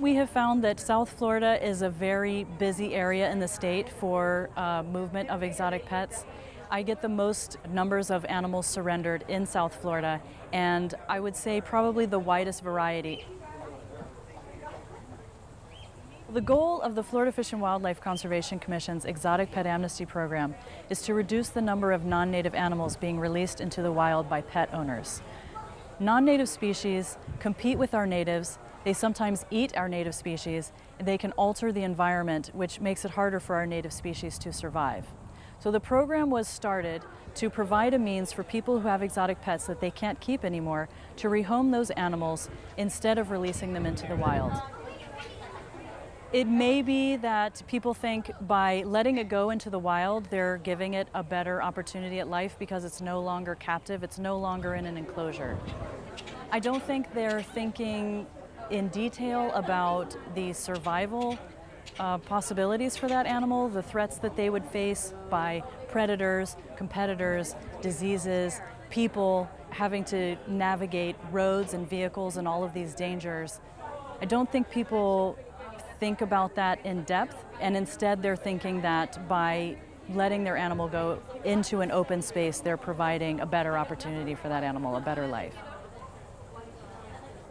We have found that South Florida is a very busy area in the state for movement of exotic pets. I get the most numbers of animals surrendered in South Florida, and I would say probably the widest variety. The goal of the Florida Fish and Wildlife Conservation Commission's Exotic Pet Amnesty Program is to reduce the number of non-native animals being released into the wild by pet owners. Non-native species compete with our natives, they sometimes eat our native species, and they can alter the environment, which makes it harder for our native species to survive. So the program was started to provide a means for people who have exotic pets that they can't keep anymore to rehome those animals instead of releasing them into the wild. It may be that people think by letting it go into the wild, they're giving it a better opportunity at life because it's no longer captive, it's no longer in an enclosure. I don't think they're thinking in detail about the survival possibilities for that animal, the threats that they would face by predators, competitors, diseases, people having to navigate roads and vehicles and all of these dangers. I don't think people think about that in depth, and instead they're thinking that by letting their animal go into an open space, they're providing a better opportunity for that animal, a better life.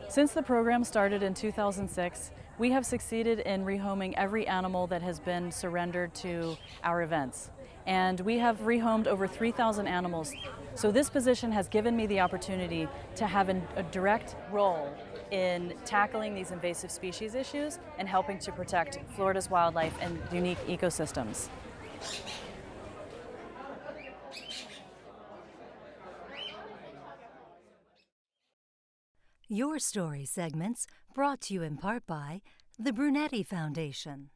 Since the program started in 2006, we have succeeded in rehoming every animal that has been surrendered to our events. And we have rehomed over 3,000 animals. So this position has given me the opportunity to have a direct role in tackling these invasive species issues and helping to protect Florida's wildlife and unique ecosystems. Your Story segments brought to you in part by the Brunetti Foundation.